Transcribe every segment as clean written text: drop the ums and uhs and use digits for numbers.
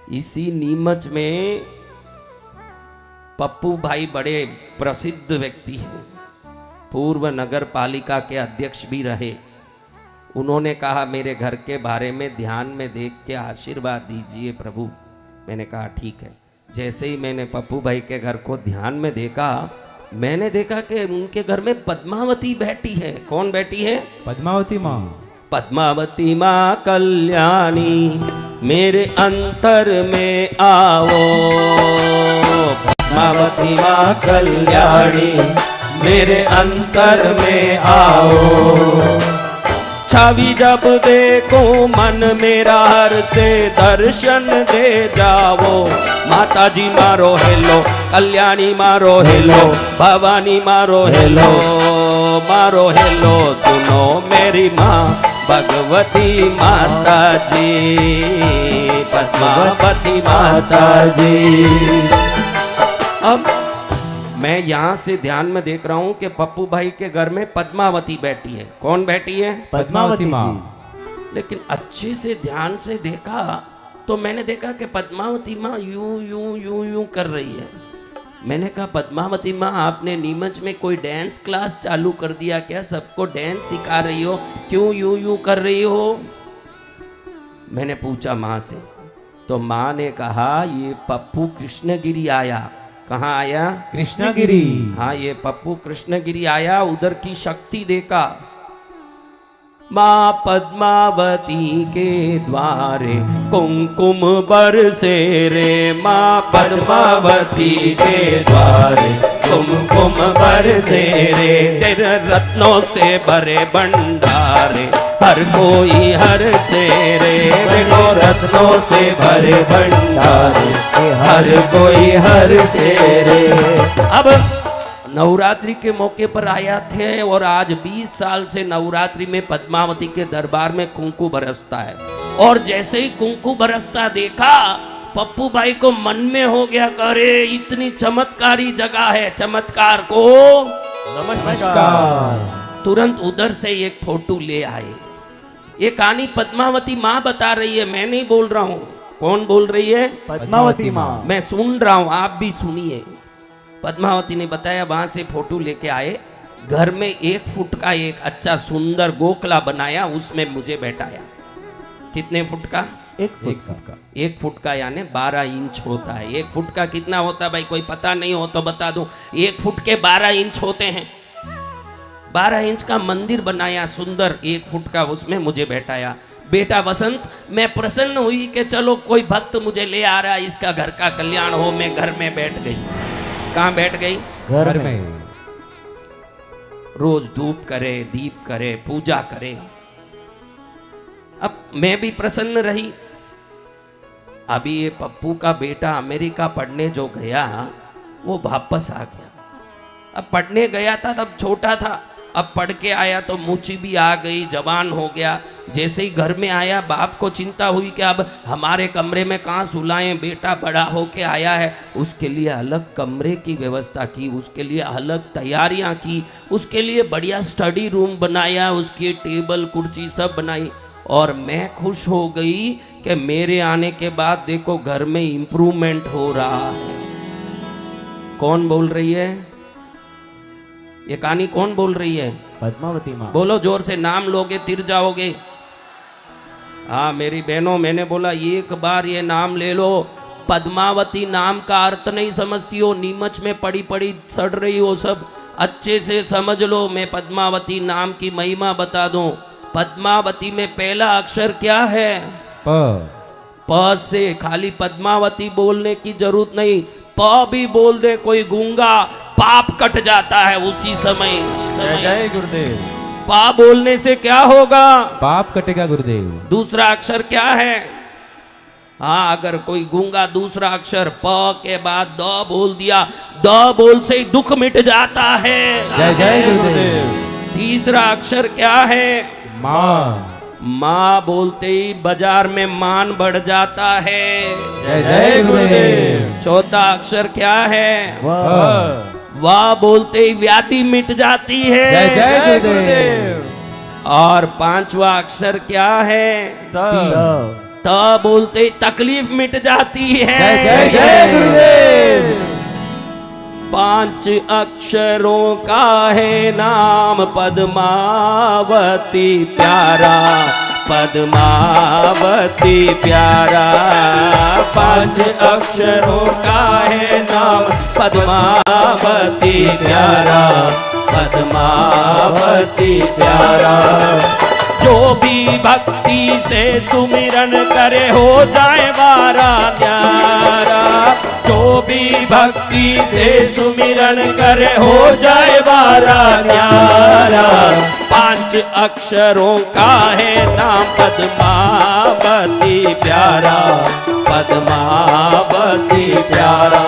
इसी नीमच में पप्पू भाई बड़े प्रसिद्ध व्यक्ति हैं, पूर्व नगर पालिका के अध्यक्ष भी रहे। उन्होंने कहा मेरे घर के बारे में ध्यान में देख के आशीर्वाद दीजिए प्रभु। मैंने कहा ठीक है। जैसे ही मैंने पप्पू भाई के घर को ध्यान में देखा, मैंने देखा कि उनके घर में पद्मावती बैठी है। कौन बैठी है? पद्मावती माँ। पद्मावती माँ कल्याणी मेरे अंतर में आओ, पद्मावती माँ कल्याणी मेरे अंतर में आओ। छवि जब देखो मन मेरा हर से दर्शन दे जाओ। माता जी मारो हेलो, कल्याणी मारो हेलो, भवानी मारो हेलो, मारो हेलो। सुनो मेरी माँ भगवती माता जी, पद्मावती माता जी। अब मैं यहाँ से ध्यान में देख रहा हूँ कि पप्पू भाई के घर में पद्मावती बैठी है। कौन बैठी है? पद्मावती माँ। लेकिन अच्छे से ध्यान से देखा तो मैंने देखा कि पद्मावती माँ यूं यूं यूं यूं कर रही है। मैंने कहा पद्मावती माँ आपने नीमच में कोई डांस क्लास चालू कर दिया क्या? सबको डांस सिखा रही हो, क्यों यूं यूं कर रही हो? मैंने पूछा माँ से, तो माँ ने कहा ये पप्पू कृष्णगिरी आया। कहाँ आया? कृष्णगिरी। हाँ, ये पप्पू कृष्णगिरी आया, उधर की शक्ति देखा। माँ पद्मावती के द्वारे कुमकुम बरसे रे, माँ पद्मावती के द्वारे कुमकुम बरसे रे। तेरे रत्नों से भरे भंडारे हर कोई हर से रे, देखो रत्नों से भरे भंडारे हर कोई हर से रे। अब नवरात्रि के मौके पर आया थे और आज 20 साल से नवरात्रि में पद्मावती के दरबार में कुंकू बरसता है। और जैसे ही कुंकू बरसता देखा, पप्पू भाई को मन में हो गया, करे इतनी चमत्कारी जगह है, चमत्कार को नमस्कार। तुरंत उधर से एक फोटो ले आए। ये कहानी पद्मावती माँ बता रही है, मैं नहीं बोल रहा हूँ। कौन बोल रही है? पद्मावती माँ। मैं सुन रहा हूँ, आप भी सुनिए। पद्मावती ने बताया वहां से फोटो लेके आए, घर में 1 फुट का एक अच्छा सुंदर गोखला बनाया, उसमें मुझे बैठाया। कितने फुट का? 1 फुट का। 1 फुट का यानी 12 इंच होता है। 1 फुट का कितना होता है भाई? कोई पता नहीं हो तो बता दूं। 1 फुट के 12 इंच होते हैं। 12 इंच का मंदिर बनाया सुंदर, 1 फुट का, उसमें मुझे बैठाया। बेटा वसंत, मैं प्रसन्न हुई कि चलो कोई भक्त मुझे ले आ रहा है, इसका घर का कल्याण हो। मैं घर में बैठ गई। कहाँ बैठ गई? घर में। रोज धूप करे, दीप करे, पूजा करे। अब मैं भी प्रसन्न रही। अभी ये पप्पू का बेटा अमेरिका पढ़ने जो गया, वो वापस आ गया। अब पढ़ने गया था तब छोटा था, अब पढ़ के आया तो मूछी भी आ गई, जवान हो गया। जैसे ही घर में आया, बाप को चिंता हुई कि अब हमारे कमरे में कहाँ सुलाएं, बेटा बड़ा होके आया है। उसके लिए अलग कमरे की व्यवस्था की, उसके लिए अलग तैयारियां की, उसके लिए बढ़िया स्टडी रूम बनाया, उसकी टेबल कुर्सी सब बनाई। और मैं खुश हो गई कि मेरे आने के बाद देखो घर में इंप्रूवमेंट हो रहा है। कौन बोल रही है ये कहानी? कौन बोल रही है? पद्मावती माँ। बोलो जोर से, नाम लोगे तिर जाओगे। हाँ मेरी बहनों, मैंने बोला एक बार ये नाम ले लो। पद्मावती नाम का अर्थ नहीं समझती हो, नीमच में पड़ी पड़ी सड़ रही हो सब, अच्छे से समझ लो। मैं पद्मावती नाम की महिमा बता दूं। पद्मावती में पहला अक्षर क्या है? प। प से खाली पद्मावती बोलने की जरूरत नहीं, प भी बोल दे कोई गूंगा, पाप कट जाता है उसी समय। जय गुरुदेव। पा बोलने से क्या होगा? पाप कटेगा गुरुदेव। दूसरा अक्षर क्या है? हाँ, अगर कोई गूंगा दूसरा अक्षर प के बाद द बोल दिया, द बोल से ही दुख मिट जाता है। जय जय गुरुदेव। तीसरा अक्षर क्या है? माँ। माँ बोलते ही बाजार में मान बढ़ जाता है। जय जय गुरुदेव। चौथा अक्षर क्या है? वाह। वाह बोलते ही व्याधि मिट जाती है। जय जय गुरुदेव। और पांचवा अक्षर क्या है? त। तब बोलते ही तकलीफ मिट जाती है। जय जय गुरुदेव। 5 अक्षरों का है नाम पद्मावती प्यारा, पद्मावती प्यारा। 5 अक्षरों का है नाम पद्मावती प्यारा, पद्मावती प्यारा। जो भी भक्ति से सुमिरन करे हो जाए बारा न्यारा, जो भी भक्ति से सुमिरन करे हो जाए बारा न्यारा। 5 अक्षरों का है नाम पद्मावती प्यारा, पद्मावती प्यारा।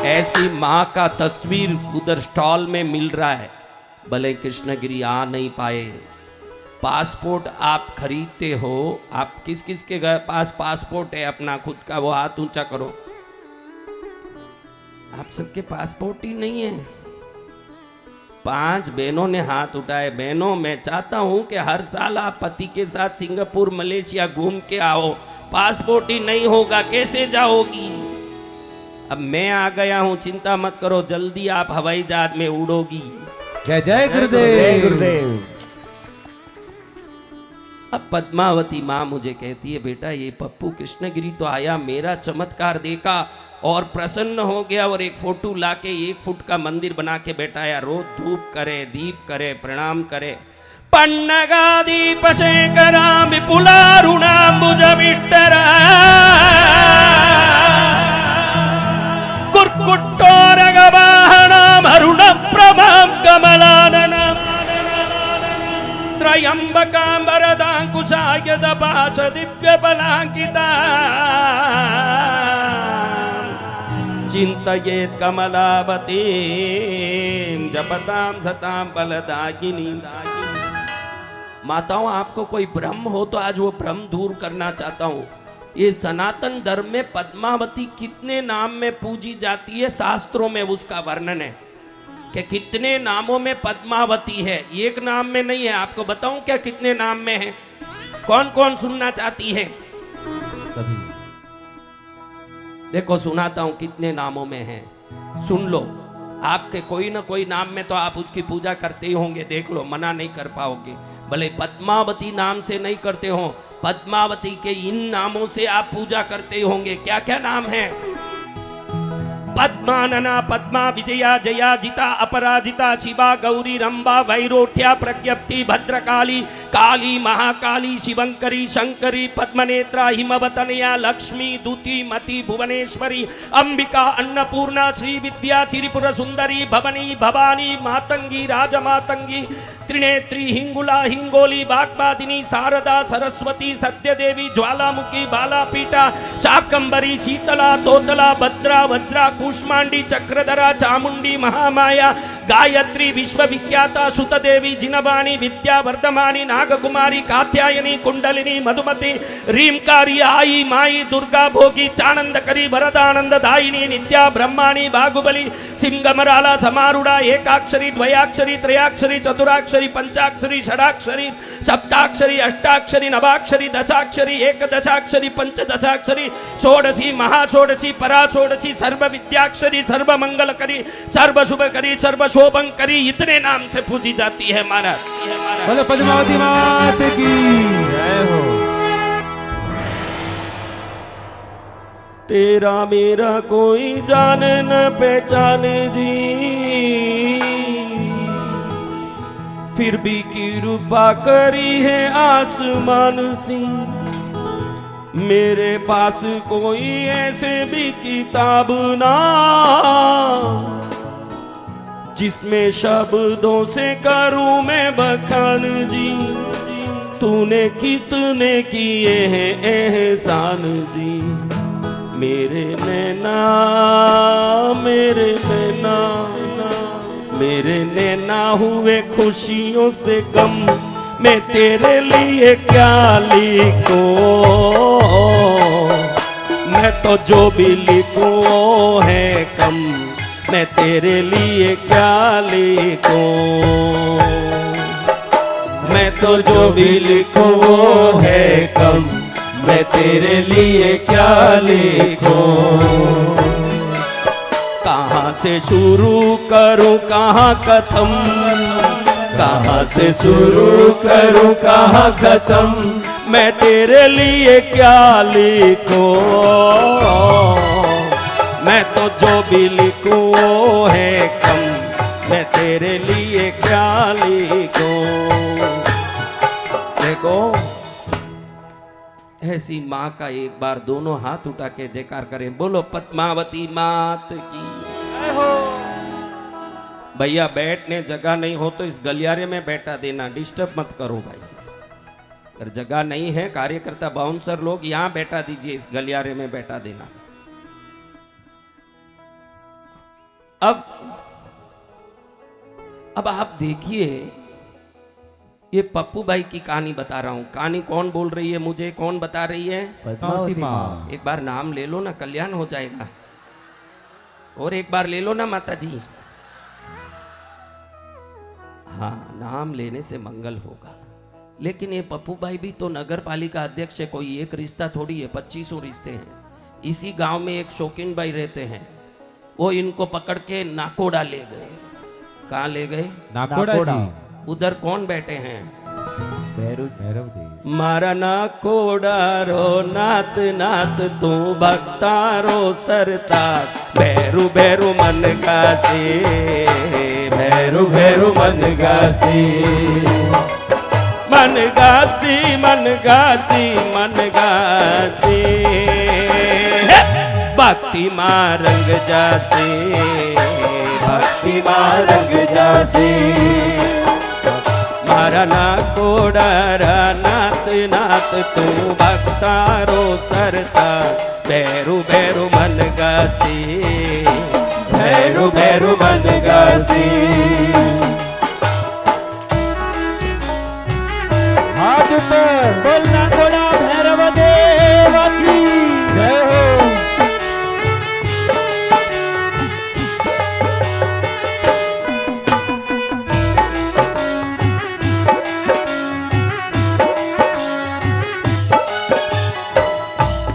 ऐसी माँ का तस्वीर उधर स्टॉल में मिल रहा है, भले कृष्णगिरी आ नहीं पाए। पासपोर्ट आप खरीदते हो, आप किस किस के पास पासपोर्ट है अपना खुद का, वो हाथ ऊंचा करो। आप सबके पासपोर्ट ही नहीं है। 5 बहनों ने हाथ उठाए। बहनों, मैं चाहता हूं कि हर साल आप पति के साथ सिंगापुर मलेशिया घूम के आओ। पासपोर्ट ही नहीं होगा कैसे जाओगी? अब मैं आ गया हूं, चिंता मत करो, जल्दी आप हवाई जहाज में उड़ोगी। जय जय गुरुदेव। अब पद्मावती माँ मुझे कहती है, बेटा ये पप्पू कृष्णगिरी तो आया, मेरा चमत्कार देखा और प्रसन्न हो गया और एक फोटो लाके 1 फुट का मंदिर बना के बैठाया। रोज धूप करे, दीप करे, प्रणाम करे। पन्नगा दीप शेखरा विपुलारुणाम्बुजमिष्टरा कुर्कुट्टोरगवाहनाम् अरुणप्रभां कमलाननम् त्रयंबकां वरदांकुशायदपाश दिव्यफलांकिता चिंतयेत् कमलावतीं जपतां सतां फलदायिनीं। माताओं, आपको कोई भ्रम हो तो आज वो भ्रम दूर करना चाहता हूँ। ये सनातन धर्म में पद्मावती कितने नाम में पूजी जाती है, शास्त्रों में उसका वर्णन है कि कितने नामों में पद्मावती है, एक नाम में नहीं है। आपको बताऊं क्या कितने नाम में है? कौन कौन सुनना चाहती है? सभी। देखो सुनाता हूं कितने नामों में है, सुन लो। आपके कोई ना कोई नाम में तो आप उसकी पूजा करते ही होंगे, देख लो, मना नहीं कर पाओगे। भले पद्मावती नाम से नहीं करते हो, पद्मावती के इन नामों से आप पूजा करते ही होंगे। क्या क्या नाम है? पद्मानना, पद्मा, विजया, जया, जिता, अपराजिता, शिवा, गौरी, रंबा, वैरोठ्या, प्रज्ञप्ति, भद्रकाली, काली, महाकाली, शिवंकरी, शंकरी, पद्मनेत्रा, हिमवतनया, लक्ष्मी, दूती, मति, भुवनेश्वरी, अंबिका, अन्नपूर्णा, श्री विद्या, त्रिपुर सुंदरी, भवनी, भवानी, मातंगी, राजमातंगी, त्रिनेत्री, हिंगुला, हिंगोली, बागबादिनी, शारदा, सरस्वती, सत्यदेवी, ज्वालामुखी, बालापीठा, शाकंबरी, शीतला, तोतला, भद्रा, वज्रा, कूष्मांडी, चक्रधरा, चामुंडी, महामाया, गायत्री, विश्वविख्याता, सुतदेवी, जिनवाणी, विद्या वर्धमानी, नागकुमारी, कात्यायनी, कुंडलिनी, मधुमती, रीमकारी, आई, माई, दुर्गा, भोगी, चानंदकरी, वरदानंद दायिनी, नित्या, ब्रह्माणी, बाहुबली, सिंगमराला, समारूढ़ा, एकाक्षरी, द्वयाक्षरी, त्रयाक्षरी, चतुराक्षरी, पंचाक्षरी, षडाक्षरी, सप्ताक्षरी, अष्टाक्षरी, नवाक्षरी, दशाक्षरी, एकदशाक्षरी, पंचदशाक्षरी, षोडशी, महाषोडशी, पराषोडशी, सर्व विद्याक्षरी, सर्व मंगलकरी, सर्व शुभकरी, सर्व शोभंकरी, इतने नाम से पूजी जाती है महाराज। बोलो पद्मावती मात की जय हो। तेरा मेरा कोई जान न पहचान जी, फिर भी कृपा करी है आसमान सी। मेरे पास कोई ऐसे भी किताब ना जिसमें शब्दों से करूं मैं बखान जी। तूने कितने किए हैं एहसान जी। मेरे नैना, मेरे नैना, मेरे नैना हुए खुशियों से कम, मैं तेरे लिए क्या लिखूं? मैं तो जो भी लिखूं वो है कम, मैं तेरे लिए क्या लिखूं? मैं तो जो भी लिखूं वो है कम, मैं तेरे लिए क्या लिखूं। कहाँ से शुरू करूं कहाँ खत्म, कहाँ से शुरू करूं कहाँ खत्म, मैं तेरे लिए क्या लिखूं। मैं तो जो भी लिखूं वो है कम, मैं तेरे लिए क्या लिखूं। देखो ऐसी माँ का एक बार दोनों हाथ उठा के जयकार करें, बोलो पद्मावती मात की। भैया बैठने जगह नहीं हो तो इस गलियारे में बैठा देना, डिस्टर्ब मत करो भाई। अगर जगह नहीं है कार्यकर्ता बाउंसर लोग यहां बैठा दीजिए, इस गलियारे में बैठा देना। अब आप देखिए, ये पप्पू भाई की कहानी बता रहा हूं। कहानी कौन बोल रही है मुझे, कौन बता रही है? पद्मावती माँ। एक बार नाम ले लो ना, कल्याण हो जाएगा। और एक बार ले लो ना माता जी। हाँ, नाम लेने से मंगल होगा। लेकिन ये पप्पू भाई भी तो नगर पालिका अध्यक्ष है, कोई एक रिश्ता थोड़ी है, 25 रिश्ते हैं। इसी गांव में एक शौकीन भाई रहते हैं, वो इनको पकड़ के नाकोड़ा ले गए। कहाँ ले गए? नाकोड़ा जी। उधर कौन बैठे हैं? भैरव जी। मारा नाकोड़ा रो नात नात तू भक्तारो सरता, भैरू भैरू मन गासे, भैरू भैरू मन गासे, मन गासी मन गासी मन गासी, भक्ति माँ रंग जासे, भक्ति माँ रंग जासे। मारा नाकोड़ा नात नात तू भक्तारो सरता, भैरू भैरू मन गासी, भैरू भैरू मन गासी। हाथ पर बोलना थोड़ा भैरव देव की जय हो।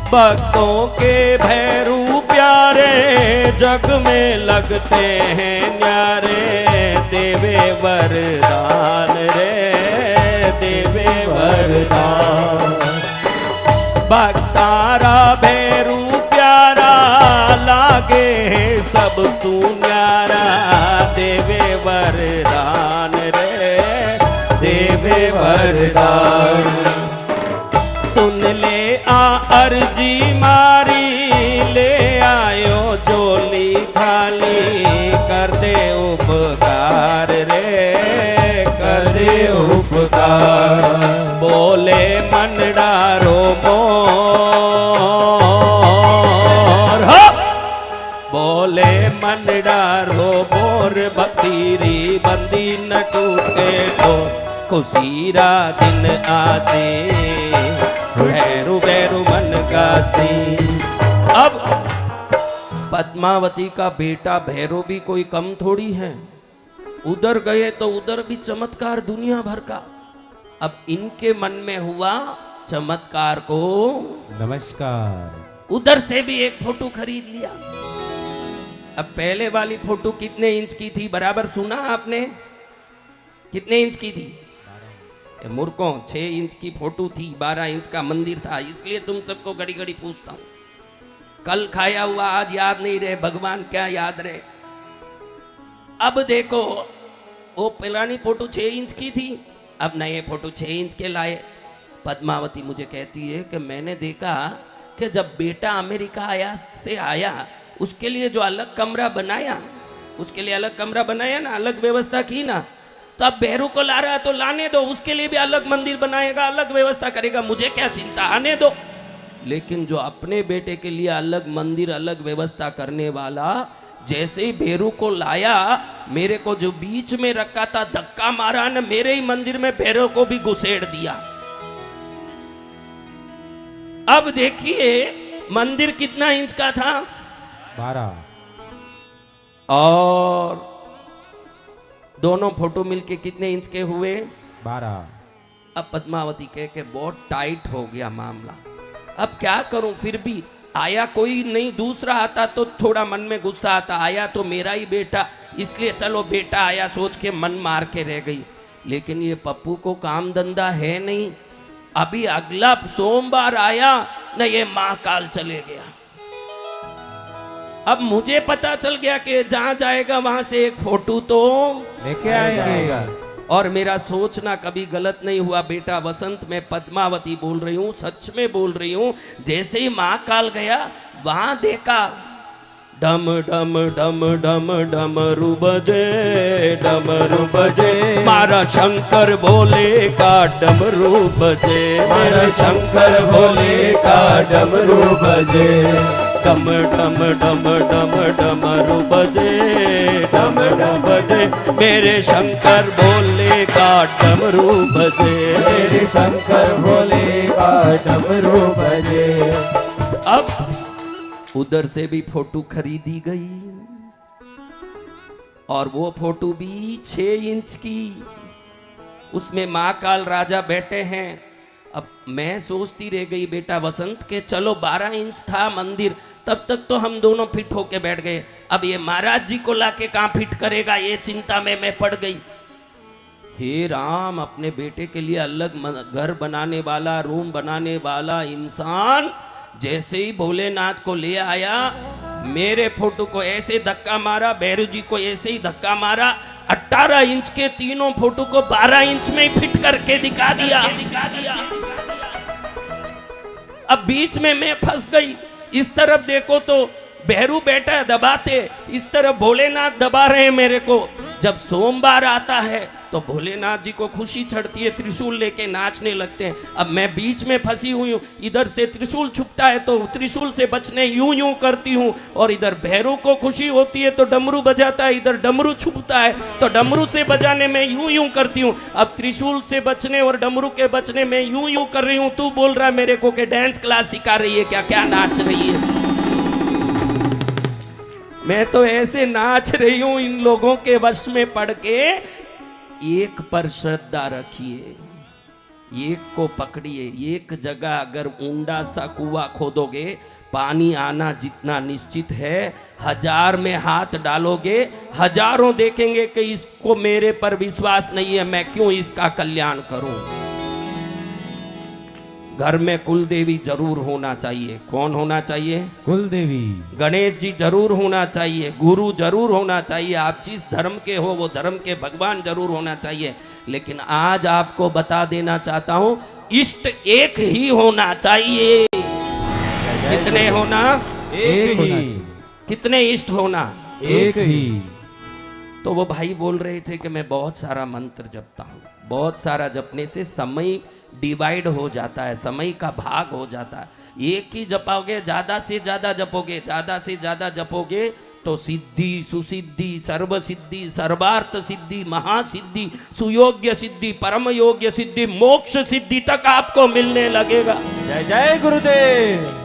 भक्तों के भैरू प्यारे जग में लगते हैं न्यारे, देवे वरदान रे देवे वरदान। भक्तारा भैरू प्यारा लागे सब सुन्यारा, देवे वरदान रे देवे वरदान। सुन ले आ अर्जी मारी, ले आयो जोली खाली, कर दे उपकार रे कर दे उपकार। बोले मन डारो मोर हो, बोले मन डारो मोर, बकरी बंदी न टूटे तो खुशीरा दिन आसे, भैरू भैरू मन गासी। अब पद्मावती का बेटा भैरू भी कोई कम थोड़ी है। उधर गए तो उधर भी चमत्कार दुनिया भर का। अब इनके मन में हुआ चमत्कार को नमस्कार। उधर से भी एक फोटो खरीद लिया। अब पहले वाली फोटो कितने इंच की थी बराबर सुना आपने? कितने इंच की थी? मूर्खों, 6 इंच की फोटो थी, 12 इंच का मंदिर था। इसलिए तुम सबको घड़ी घड़ी पूछता हूं। कल खाया हुआ आज याद नहीं रहे, भगवान क्या याद रहे। अब देखो, वो पुरानी फोटो 6 इंच की थी, अब नए फोटो 6 इंच के लाए। पद्मावती मुझे कहती है कि मैंने देखा कि जब बेटा अमेरिका से आया उसके लिए जो अलग कमरा बनाया, उसके लिए अलग कमरा बनाया ना, अलग व्यवस्था की ना, तो अब भैरू को ला रहा है तो लाने दो, उसके लिए भी अलग मंदिर बनाएगा, अलग व्यवस्था करेगा, मुझे क्या चिंता, आने दो। लेकिन जो अपने बेटे के लिए अलग मंदिर अलग व्यवस्था करने वाला, जैसे ही भैरू को लाया, मेरे को जो बीच में रखा था धक्का मारा न, मेरे ही मंदिर में भैरू को भी घुसेड़ दिया। अब देखिए मंदिर कितना इंच का था? 12। और दोनों फोटो मिलके कितने इंच के हुए? 12। अब पद्मावती कह के बहुत टाइट हो गया मामला। अब क्या करूं, फिर भी आया कोई नहीं दूसरा आता तो थोड़ा मन में गुस्सा आता, आया तो मेरा ही बेटा, इसलिए चलो बेटा आया सोच के मन मार के रह गई। लेकिन ये पप्पू को काम धंधा है नहीं, अभी अगला सोमवार आया न, ये महाकाल चले गया। अब मुझे पता चल गया कि जहां जाएगा वहां से एक फोटो तो लेके आएंगे। और मेरा सोचना कभी गलत नहीं हुआ। बेटा वसंत, मैं पद्मावती बोल रही हूँ, सच में बोल रही हूँ। जैसे ही महाकाल गया वहां देखा डम डम डम डम डमरू बजे, डमरू बजे, मारा शंकर भोले का डमरू बजे, मारा शंकर भोले का डमरू बजे, डम डम डम डम डमरू बजे, डम डम बजे, मेरे शंकर भोले का डमरू बजे, मेरे शंकर भोले का डमरू बजे। अब उधर से भी फोटो खरीदी गई और वो फोटो भी 6 इंच की, उसमें महाकाल राजा बैठे हैं। अब मैं सोचती रह गई बेटा वसंत के चलो 12 इंच था मंदिर, तब तक तो हम दोनों फिट होके बैठ गए। अब ये महाराज जी को लाके कहाँ फिट करेगा, ये चिंता में मैं पड़ गई। हे राम, अपने बेटे के लिए अलग घर बनाने वाला, रूम बनाने वाला इंसान जैसे ही भोलेनाथ को ले आया, मेरे फोटो को ऐसे धक्का मारा, भैरू जी को ऐसे ही धक्का मारा, 18 इंच के तीनों फोटो को 12 इंच में फिट करके दिखा दिया। अब बीच में मैं फंस गई। इस तरफ देखो तो भैरू बैठा दबाते, इस तरफ भोलेनाथ दबा रहे हैं मेरे को। जब सोमवार आता है तो भोलेनाथ जी को खुशी चढ़ती है, त्रिशूल लेके नाचने लगते हैं। अब मैं बीच में फंसी हुई हूँ, इधर से त्रिशूल छुपता है तो त्रिशूल से बचने यूं यूं करती हूँ, और इधर भैरू को खुशी होती है तो डमरू बजाता है, इधर डमरू छुपता है तो डमरू से बजाने में यूं यूं करती हूँ। अब त्रिशूल से बचने और डमरू के बचने में यूं यूं कर रही हूँ। तू बोल रहा है मेरे को कि डांस क्लास सिखा रही है क्या, क्या नाच रही है? मैं तो ऐसे नाच रही हूं इन लोगों के वश में पड़ के। एक पर श्रद्धा रखिए, एक को पकड़िए। एक जगह अगर ऊंडा सा कुआं खोदोगे, पानी आना जितना निश्चित है, 1000 में हाथ डालोगे, हजारों देखेंगे कि इसको मेरे पर विश्वास नहीं है, मैं क्यों इसका कल्याण करूं। घर में कुल देवी जरूर होना चाहिए। कौन होना चाहिए? कुल देवी। गणेश जी जरूर होना चाहिए, गुरु जरूर होना चाहिए। आप जिस धर्म के हो वो धर्म के भगवान जरूर होना चाहिए। लेकिन आज आपको बता देना चाहता हूं, इष्ट एक ही होना चाहिए। कितने होना? एक ही। कितने इष्ट होना? एक ही। तो वो भाई बोल रहे थे कि मैं बहुत सारा मंत्र जपता हूँ। बहुत सारा जपने से समय डिवाइड हो जाता है, समय का भाग हो जाता है। एक ही जपोगे, ज्यादा से ज्यादा जपोगे, ज्यादा से ज्यादा जपोगे तो सिद्धि, सुसिद्धि, सर्व सिद्धि, सर्वार्थ सिद्धि, महासिद्धि, सुयोग्य सिद्धि, परम योग्य सिद्धि, मोक्ष सिद्धि तक आपको मिलने लगेगा। जय जय गुरुदेव।